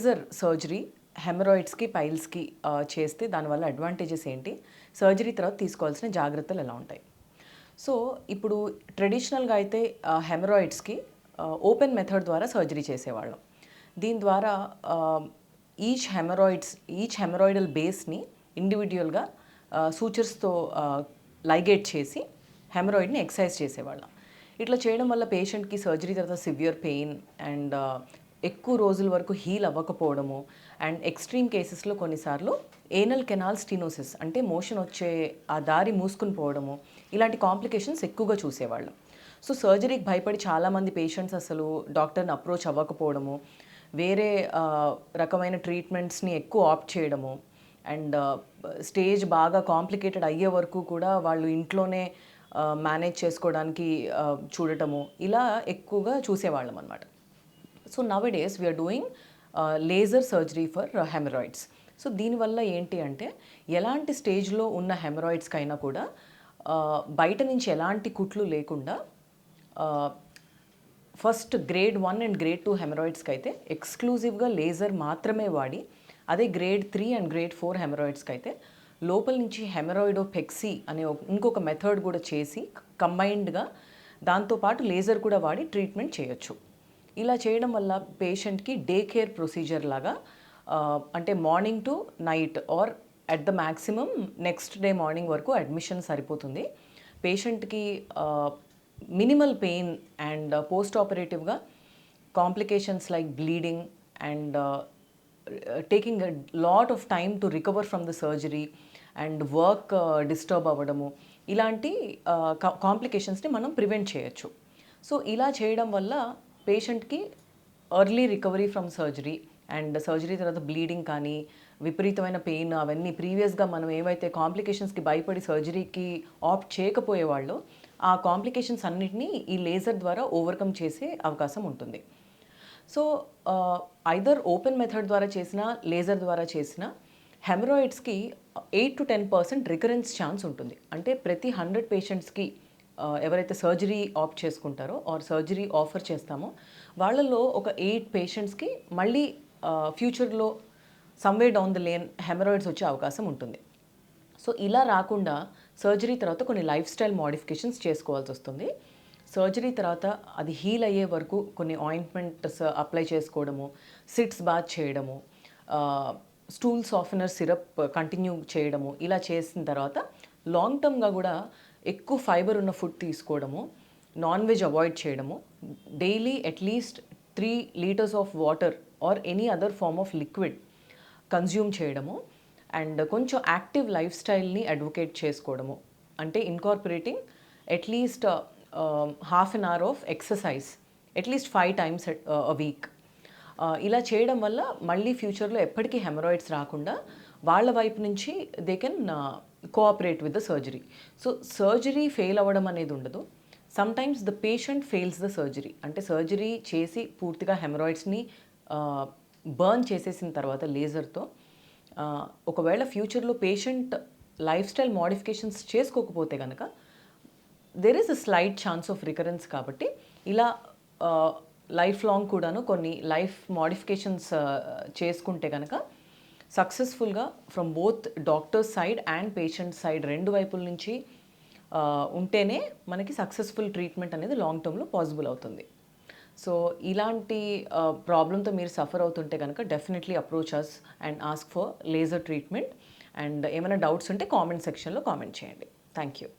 Laser surgery హెమరాయిడ్స్కి పైల్స్కి చేస్తే దానివల్ల advantages ఏంటి, సర్జరీ తర్వాత తీసుకోవాల్సిన జాగ్రత్తలు ఎలా ఉంటాయి. సో ఇప్పుడు ట్రెడిషనల్గా అయితే హెమరాయిడ్స్కి ఓపెన్ మెథడ్ ద్వారా సర్జరీ చేసేవాళ్ళం. దీని ద్వారా ఈచ్ హెమరాయిడల్ బేస్ని ఇండివిజువల్గా సూచర్స్తో లైగేట్ చేసి హెమరాయిడ్ని ఎక్సైజ్ చేసేవాళ్ళం. ఇట్లా చేయడం వల్ల పేషెంట్కి సర్జరీ తర్వాత సివియర్ పెయిన్ అండ్ ఎక్కువ రోజుల వరకు హీల్ అవ్వకపోవడము అండ్ ఎక్స్ట్రీమ్ కేసెస్లో కొన్నిసార్లు ఏనల్ కెనాల్ స్టీనోసిస్ అంటే మోషన్ వచ్చే ఆ దారి మూసుకుని పోవడము, ఇలాంటి కాంప్లికేషన్స్ ఎక్కువగా చూసేవాళ్ళం. సో సర్జరీకి భయపడి చాలామంది పేషెంట్స్ అసలు డాక్టర్ని అప్రోచ్ అవ్వకపోవడము, వేరే రకమైన ట్రీట్మెంట్స్ని ఎక్కువ ఆప్ట్ చేయడము అండ్ స్టేజ్ బాగా కాంప్లికేటెడ్ అయ్యే వరకు కూడా వాళ్ళు ఇంట్లోనే మేనేజ్ చేసుకోవడానికి చూడటము, ఇలా ఎక్కువగా చూసేవాళ్ళం అనమాట. So nowadays we are doing laser surgery for hemorrhoids. So దీనివల్ల ఏంటి అంటే ఎలాంటి స్టేజ్లో ఉన్న హెమరాయిడ్స్కైనా కూడా బయట నుంచి ఎలాంటి కుట్లు లేకుండా ఫస్ట్ గ్రేడ్ 1 అండ్ గ్రేడ్ 2 హెమరాయిడ్స్కి అయితే ఎక్స్క్లూజివ్గా లేజర్ మాత్రమే వాడి, అదే గ్రేడ్ 3 అండ్ గ్రేడ్ 4 హెమరాయిడ్స్కి అయితే లోపల నుంచి హెమరాయిడోపెక్సీ అనే ఇంకొక మెథడ్ కూడా చేసి కంబైన్డ్గా దాంతోపాటు లేజర్ కూడా వాడి ట్రీట్మెంట్ చేయొచ్చు. ఇలా చేయడం వల్ల పేషెంట్కి డే కేర్ ప్రొసీజర్ లాగా అంటే morning to night or at the maximum next day morning వరకు అడ్మిషన్ సరిపోతుంది. పేషెంట్కి మినిమల్ పెయిన్ అండ్ పోస్ట్ ఆపరేటివ్గా complications like bleeding and taking a lot of time to recover from the surgery and work disturb అవ్వడము, ఇలాంటి కాంప్లికేషన్స్ని మనం prevent చేయొచ్చు. So ఇలా చేయడం వల్ల పేషెంట్కి early recovery from surgery and surgery తర్వాత బ్లీడింగ్ కానీ విపరీతమైన పెయిన్ అవన్నీ ప్రీవియస్గా మనం ఏవైతే కాంప్లికేషన్స్కి భయపడి సర్జరీకి ఆప్ట్ చేయకపోయేవాళ్ళు ఆ కాంప్లికేషన్స్ అన్నిటినీ ఈ లేజర్ ద్వారా ఓవర్కమ్ చేసే అవకాశం ఉంటుంది. సో ఐదర్ ఓపెన్ మెథడ్ ద్వారా చేసిన లేజర్ ద్వారా చేసిన హెమరాయిడ్స్కి 8 to 10% రికరెన్స్ ఛాన్స్ ఉంటుంది. అంటే ప్రతి 100 పేషెంట్స్కి ఎవరైతే సర్జరీ ఆప్ట్ చేసుకుంటారో ఆర్ సర్జరీ ఆఫర్ చేస్తామో వాళ్ళలో ఒక 8 పేషెంట్స్కి మళ్ళీ ఫ్యూచర్లో someway down the lane haemorrhoids వచ్చే అవకాశం ఉంటుంది. సో ఇలా రాకుండా సర్జరీ తర్వాత కొన్ని లైఫ్ స్టైల్ మోడిఫికేషన్స్ చేసుకోవాల్సి వస్తుంది. సర్జరీ తర్వాత అది హీల్ అయ్యే వరకు కొన్ని ఆయింట్మెంట్స్ అప్లై చేసుకోవడము, సిట్స్ బాత్ చేయడము, స్టూల్ సాఫ్టనర్ సిరప్ కంటిన్యూ చేయడము, ఇలా చేసిన తర్వాత లాంగ్ టర్మ్గా కూడా ఎక్కువ ఫైబర్ ఉన్న ఫుడ్ తీసుకోవడము, నాన్ వెజ్ అవాయిడ్ చేయడము, daily at least 3 liters of water or any other form of liquid consume చేయడము అండ్ కొంచెం యాక్టివ్ లైఫ్ స్టైల్ని అడ్వకేట్ చేసుకోవడము, అంటే incorporating at least half an hour of exercise at least 5 times a week. ఇలా చేయడం వల్ల మళ్ళీ ఫ్యూచర్లో ఎప్పటికీ హెమరాయిడ్స్ రాకుండా వాళ్ళ వైపు నుంచి they can cooperate with the surgery. So surgery fail అవ్వడం అనేది ఉండదు. Sometimes the patient fails the surgery, అంటే సర్జరీ చేసి పూర్తిగా హెమరాయిడ్స్ని బర్న్ చేసేసిన తర్వాత లేజర్తో ఒకవేళ ఫ్యూచర్లో పేషెంట్ లైఫ్ స్టైల్ మోడిఫికేషన్స్ చేసుకోకపోతే కనుక there is a slight chance of recurrence. కాబట్టి ఇలా లైఫ్ లాంగ్ కూడాను కొన్ని లైఫ్ మోడిఫికేషన్స్ చేసుకుంటే కనుక సక్సెస్ఫుల్గా from both doctors side and patient side రెండు వైపుల నుంచి ఉంటేనే మనకి సక్సెస్ఫుల్ ట్రీట్మెంట్ అనేది లాంగ్ టర్మ్లో పాసిబుల్ అవుతుంది. సో ఇలాంటి ప్రాబ్లంతో మీరు సఫర్ అవుతుంటే కనుక definitely approach us and ask for laser treatment. And ఏమైనా డౌట్స్ ఉంటే కామెంట్ సెక్షన్లో కామెంట్ చేయండి. Thank you.